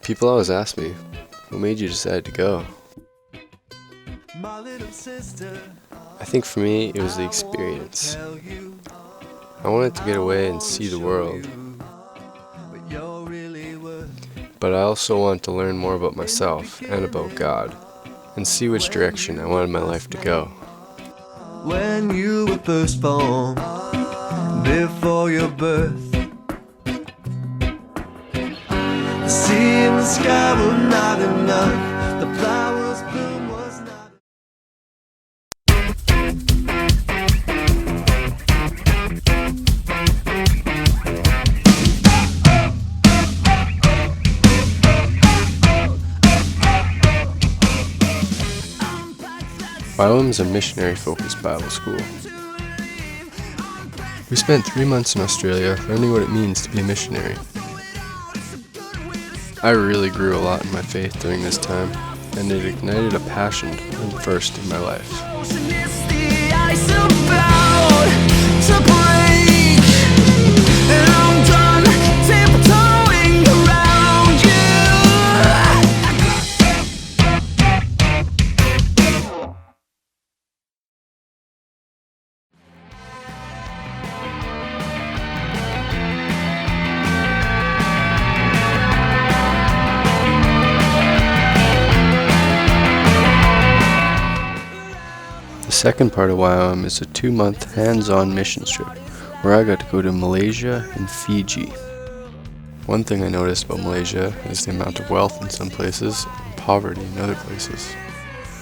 People always ask me, what made you decide to go? I think for me, it was the experience. I wanted to get away and see the world. But I also wanted to learn more about myself and about God, and see which direction I wanted my life to go. When you were first born, before your birth, the sea and the sky were not enough, the flowers bloom was not. YWAM is a missionary-focused Bible school. We spent 3 months in Australia learning what it means to be a missionary. I really grew a lot in my faith during this time, and it ignited a passion first in my life. The second part of YWAM is a 2-month hands-on mission trip where I got to go to Malaysia and Fiji. One thing I noticed about Malaysia is the amount of wealth in some places and poverty in other places.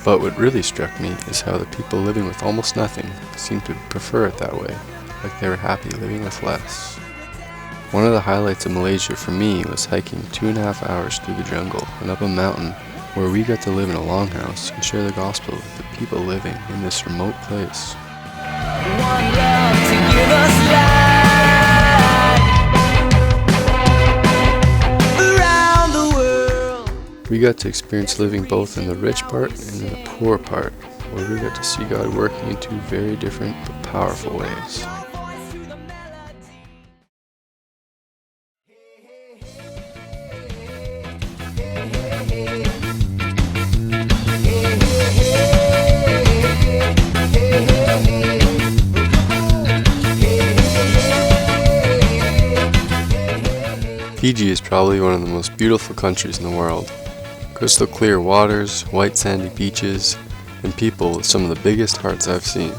But what really struck me is how the people living with almost nothing seemed to prefer it that way, like they were happy living with less. One of the highlights of Malaysia for me was hiking 2.5 hours through the jungle and up a mountain where we got to live in a longhouse and share the gospel with the people living in this remote place. We got to experience living both in the rich part and in the poor part, where we got to see God working in 2 very different but powerful ways. Fiji is probably one of the most beautiful countries in the world. Crystal clear waters, white sandy beaches, and people with some of the biggest hearts I've seen.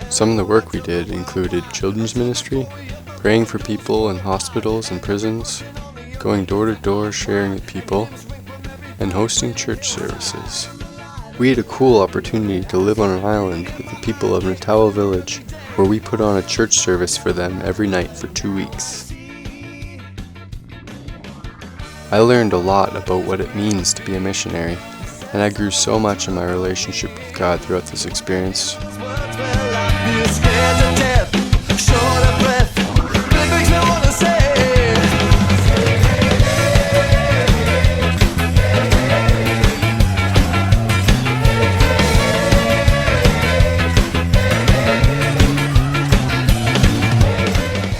Some of the work we did included children's ministry, praying for people in hospitals and prisons, going door to door sharing with people, and hosting church services. We had a cool opportunity to live on an island with the people of Natal village, where we put on a church service for them every night for 2 weeks. I learned a lot about what it means to be a missionary, and I grew so much in my relationship with God throughout this experience.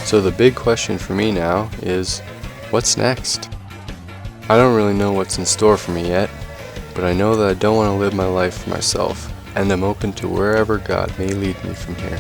So the big question for me now is, what's next? I don't really know what's in store for me yet, but I know that I don't want to live my life for myself, and I'm open to wherever God may lead me from here.